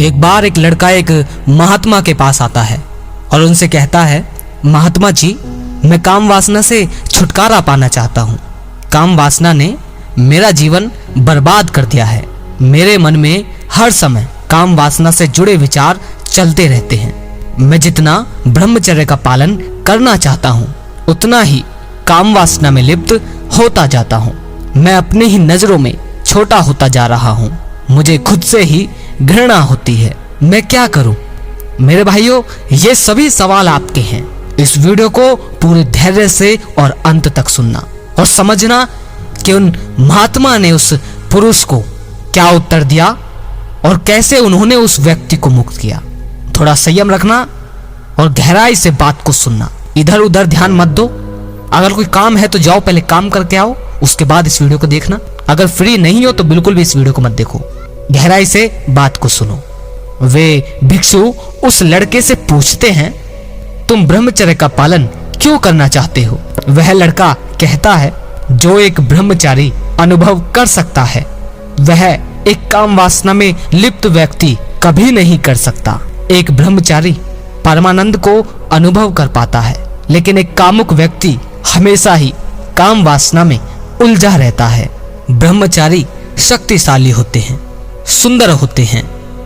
एक बार एक लड़का एक महात्मा के पास आता है और उनसे कहता है, महात्मा जी, मैं काम वासना से छुटकारा पाना चाहता हूँ। काम वासना ने मेरा जीवन बर्बाद कर दिया है। मेरे मन में हर समय काम वासना से जुड़े विचार चलते रहते हैं। मैं जितना ब्रह्मचर्य का पालन करना चाहता हूँ, उतना ही काम वासना में लिप्त होता जाता हूँ। मैं अपनी ही नजरों में छोटा होता जा रहा हूँ। मुझे खुद से ही घृणा होती है। मैं क्या करूं? मेरे भाइयों, ये सभी सवाल आपके हैं। इस वीडियो को पूरे धैर्य से और अंत तक सुनना और समझना कि उन महात्मा ने उस पुरुष को क्या उत्तर दिया और कैसे उन्होंने उस व्यक्ति को मुक्त किया। थोड़ा संयम रखना और गहराई से बात को सुनना। इधर उधर ध्यान मत दो। अगर कोई काम है तो जाओ, पहले काम करके आओ, उसके बाद इस वीडियो को देखना। अगर फ्री नहीं हो तो बिल्कुल भी इस वीडियो को मत देखो। गहराई से बात को सुनो। वे भिक्षु उस लड़के से पूछते हैं, तुम ब्रह्मचर्य का पालन क्यों करना चाहते हो? वह लड़का कहता है, जो एक ब्रह्मचारी अनुभव कर सकता है, वह एक काम वासना में लिप्त व्यक्ति कभी नहीं कर सकता। एक ब्रह्मचारी परमानंद को अनुभव कर पाता है, लेकिन एक कामुक व्यक्ति हमेशा ही काम वासना में उलझा रहता है। ब्रह्मचारी शक्तिशाली होते हैं, सुंदर होते हैं,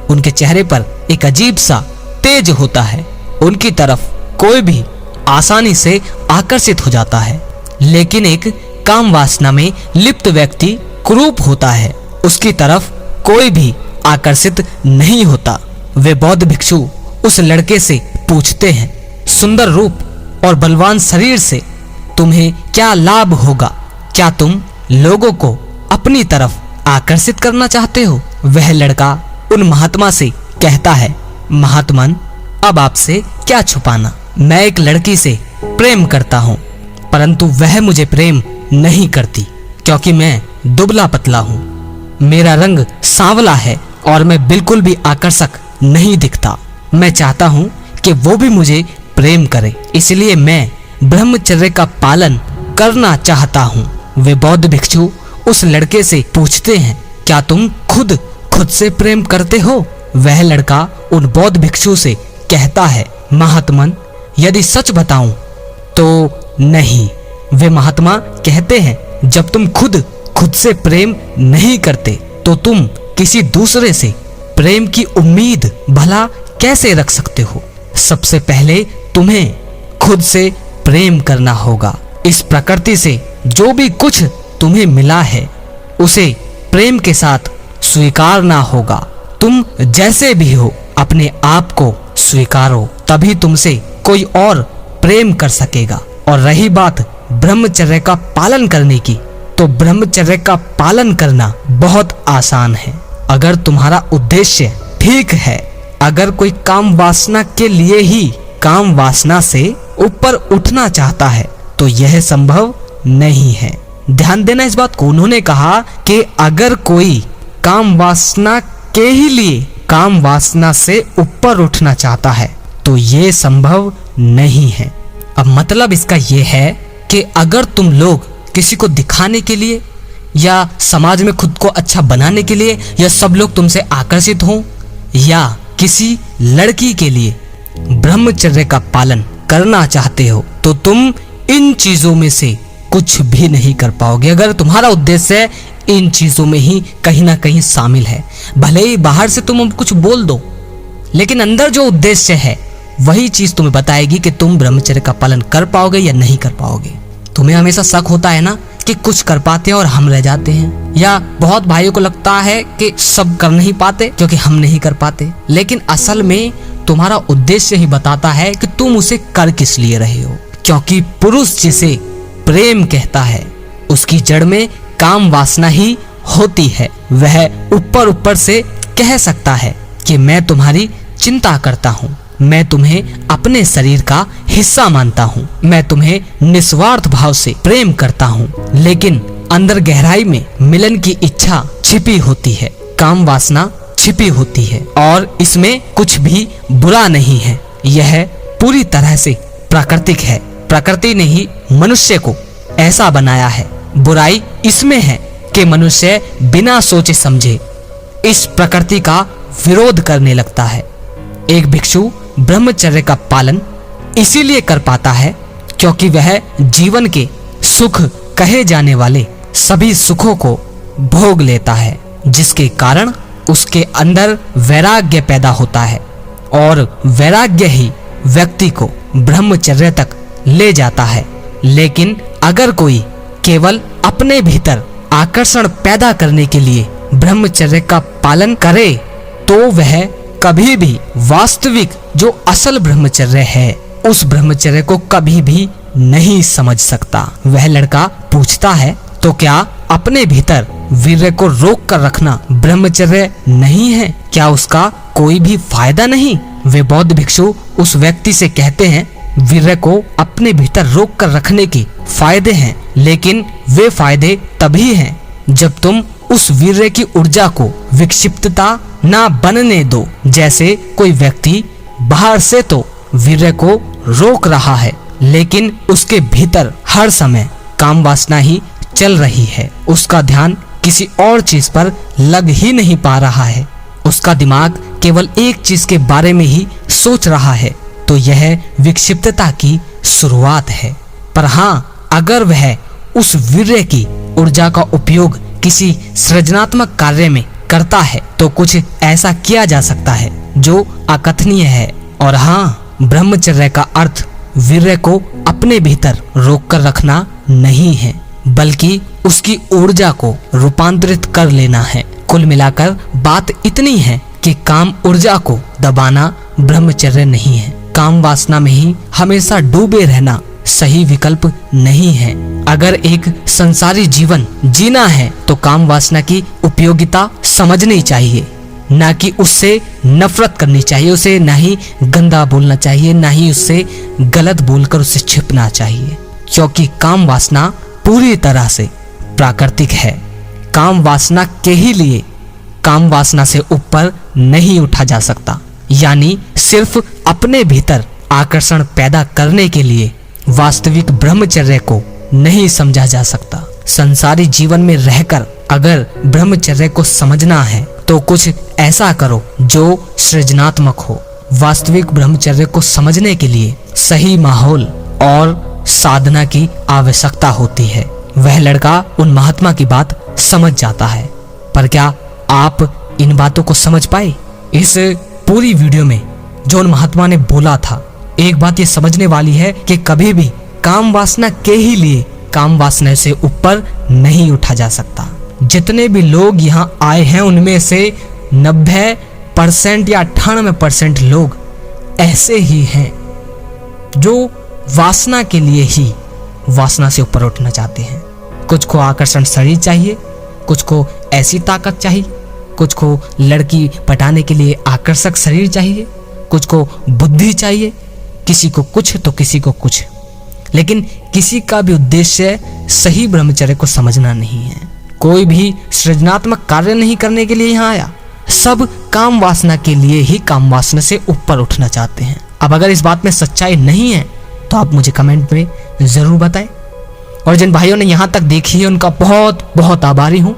उनके चेहरे पर एक अजीब सा तेज होता है। उनकी तरफ कोई भी आसानी से आकर्षित हो जाता है। लेकिन एक काम वासना में लिप्त व्यक्ति कुरूप होता है, उसकी तरफ कोई भी आकर्षित नहीं होता। वे बौद्ध भिक्षु उस लड़के से पूछते हैं, सुंदर रूप और बलवान शरीर से तुम्हें क्या लाभ होगा? क्या तुम लोगों को अपनी तरफ आकर्षित करना चाहते हो? वह लड़का उन महात्मा से कहता है, महात्मन, अब आपसे क्या छुपाना, मैं एक लड़की से प्रेम करता हूँ, परंतु वह मुझे प्रेम नहीं करती, क्योंकि मैं दुबला पतला हूँ। मेरा रंग सांवला है और मैं बिल्कुल भी आकर्षक नहीं दिखता। मैं चाहता हूँ कि वो भी मुझे प्रेम करे, इसलिए मैं ब्रह्मचर्य का पालन करना चाहता हूँ। वे बौद्ध भिक्षु उस लड़के से पूछते हैं, क्या तुम खुद से प्रेम करते हो? वह लड़का उन बौद्ध भिक्षु से कहता है, महात्मन, यदि सच बताऊं तो नहीं। वे महात्मा कहते हैं, जब तुम खुद से प्रेम नहीं करते तो तुम किसी दूसरे से प्रेम की उम्मीद भला कैसे रख सकते हो? सबसे पहले तुम्हें खुद से प्रेम करना होगा। इस प्रकृति से जो भी कुछ तुम्हें मिला है, उसे प्रेम के साथ स्वीकारना होगा। तुम जैसे भी हो, अपने आप को स्वीकारो, तभी तुमसे कोई और प्रेम कर सकेगा। और रही बात ब्रह्मचर्य का पालन करने की, तो ब्रह्मचर्य का पालन करना बहुत आसान है। अगर तुम्हारा उद्देश्य ठीक है, अगर कोई काम वासना के लिए ही काम वासना से ऊपर उठना चाहता है, तो यह संभव नहीं है। ध्यान देना इस बात को। उन्होंने कहा कि अगर कोई काम वासना के ही लिए काम वासना से ऊपर उठना चाहता है, तो ये संभव नहीं है। अब मतलब इसका ये है कि अगर तुम लोग किसी को दिखाने के लिए या समाज में खुद को अच्छा बनाने के लिए या सब लोग तुमसे आकर्षित हों, या किसी लड़की के लिए ब्रह्मचर्य का पालन करना चाहते हो, तो तुम इन चीजों में से कुछ भी नहीं कर पाओगे। अगर तुम्हारा उद्देश्य इन चीजों में ही कहीं ना कहीं शामिल है, भले ही बाहर से तुम कुछ बोल दो, लेकिन अंदर जो उद्देश्य है वही चीज तुम्हें बताएगी कि तुम ब्रह्मचर्य का पालन कर पाओगे या नहीं कर पाओगे। तुम्हें हमेशा शक होता है ना कि कुछ कर पाते हैं और हम रह जाते हैं, या बहुत भाइयों को लगता है कि सब कर नहीं पाते क्योंकि हम नहीं कर पाते, लेकिन असल में तुम्हारा उद्देश्य ही बताता है कि तुम उसे कर किस लिए रहे हो। क्योंकि पुरुष जिसे प्रेम कहता है, उसकी जड़ में काम वासना ही होती है। वह ऊपर से कह सकता है कि मैं तुम्हारी चिंता करता हूँ, मैं तुम्हें अपने शरीर का हिस्सा मानता हूँ, मैं तुम्हें निस्वार्थ भाव से प्रेम करता हूँ, लेकिन अंदर गहराई में मिलन की इच्छा छिपी होती है, काम वासना छिपी होती है, और इसमें कुछ भी बुरा नहीं है। यह पूरी तरह से प्राकृतिक है। प्रकृति ने ही मनुष्य को ऐसा बनाया है। बुराई इसमें है कि मनुष्य बिना सोचे समझे इस प्रकृति का विरोध करने लगता है। एक भिक्षु ब्रह्मचर्य का पालन इसीलिए कर पाता है क्योंकि वह जीवन के सुख कहे जाने वाले सभी सुखों को भोग लेता है, जिसके कारण उसके अंदर वैराग्य पैदा होता है और वैराग्य ही व्यक्ति को ब्रह्मचर्य तक ले जाता है। लेकिन अगर कोई केवल अपने भीतर आकर्षण पैदा करने के लिए ब्रह्मचर्य का पालन करे तो वह कभी भी वास्तविक जो असल ब्रह्मचर्य है उस ब्रह्मचर्य को कभी भी नहीं समझ सकता। वह लड़का पूछता है, तो क्या अपने भीतर वीर्य को रोक कर रखना ब्रह्मचर्य नहीं है? क्या उसका कोई भी फायदा नहीं? वे बौद्ध भिक्षु उस व्यक्ति से कहते हैं, वीर्य को अपने भीतर रोक कर रखने के फायदे हैं, लेकिन वे फायदे तभी हैं जब तुम उस वीर्य की ऊर्जा को विक्षिप्तता ना बनने दो। जैसे कोई व्यक्ति बाहर से तो वीर्य को रोक रहा है, लेकिन उसके भीतर हर समय काम वासना ही चल रही है, उसका ध्यान किसी और चीज पर लग ही नहीं पा रहा है, उसका दिमाग केवल एक चीज के बारे में ही सोच रहा है, तो यह विक्षिप्तता की शुरुआत है। पर हाँ, अगर वह उस वीर्य की ऊर्जा का उपयोग किसी सृजनात्मक कार्य में करता है तो कुछ ऐसा किया जा सकता है जो अकथनीय है। और हाँ, ब्रह्मचर्य का अर्थ वीर्य को अपने भीतर रोक कर रखना नहीं है, बल्कि उसकी ऊर्जा को रूपांतरित कर लेना है। कुल मिलाकर बात इतनी है कि काम ऊर्जा को दबाना ब्रह्मचर्य नहीं है। काम वासना में ही हमेशा डूबे रहना सही विकल्प नहीं है। अगर एक संसारी जीवन जीना है तो काम वासना की उपयोगिता समझनी चाहिए, ना कि उससे नफरत करनी चाहिए, उसे ना ही गंदा बोलना चाहिए, ना ही उससे गलत बोलकर उससे छिपना चाहिए, क्योंकि काम वासना पूरी तरह से प्राकृतिक है। काम वासना के ही लिए काम वासना से ऊपर नहीं उठा जा सकता, यानी सिर्फ अपने भीतर आकर्षण पैदा करने के लिए वास्तविक ब्रह्मचर्य को नहीं समझा जा सकता। संसारी जीवन में रहकर अगर ब्रह्मचर्य को समझना है तो कुछ ऐसा करो जो सृजनात्मक हो। वास्तविक ब्रह्मचर्य को समझने के लिए सही माहौल और साधना की आवश्यकता होती है। वह लड़का उन महात्मा की बात समझ जाता है, पर क्या आप इन बातों को समझ पाए? इस पूरी वीडियो में जो उन महात्मा ने बोला था, एक बात ये समझने वाली है कि कभी भी काम वासना के ही लिए काम वासना से ऊपर नहीं उठा जा सकता। जितने भी लोग यहाँ आए हैं उनमें से 90% या 98% लोग ऐसे ही हैं जो वासना के लिए ही वासना से ऊपर उठना चाहते हैं। कुछ को आकर्षण शरीर चाहिए, कुछ को ऐसी ताकत चाहिए, कुछ को लड़की पटाने के लिए आकर्षक शरीर चाहिए, कुछ को बुद्धि चाहिए, किसी को कुछ तो किसी को कुछ, लेकिन किसी का भी उद्देश्य सही ब्रह्मचर्य को समझना नहीं है। कोई भी सृजनात्मक कार्य नहीं करने के लिए यहाँ आया, सब काम वासना के लिए ही काम वासना से ऊपर उठना चाहते हैं। अब अगर इस बात में सच्चाई नहीं है तो आप मुझे कमेंट में जरूर बताएं। और जिन भाइयों ने यहाँ तक देखी है उनका बहुत बहुत आभारी हूँ।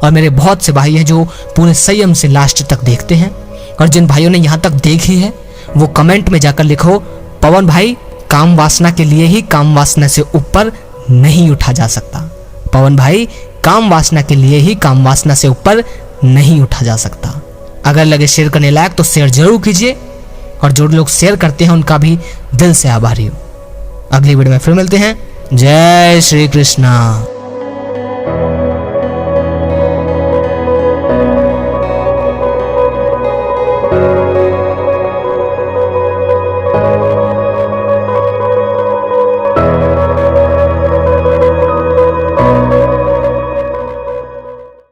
और मेरे बहुत से भाई हैं जो पूरे संयम से लास्ट तक देखते हैं। और जिन भाइयों ने यहाँ तक देखी है वो कमेंट में जाकर लिखो, पवन भाई काम वासना के लिए ही काम वासना से ऊपर नहीं उठा जा सकता। पवन भाई काम वासना के लिए ही काम वासना से ऊपर नहीं उठा जा सकता। अगर लगे शेयर करने लायक तो शेयर जरूर कीजिए, और जो लोग शेयर करते हैं उनका भी दिल से आभारी हूँ। अगली वीडियो में फिर मिलते हैं। जय श्री कृष्णा।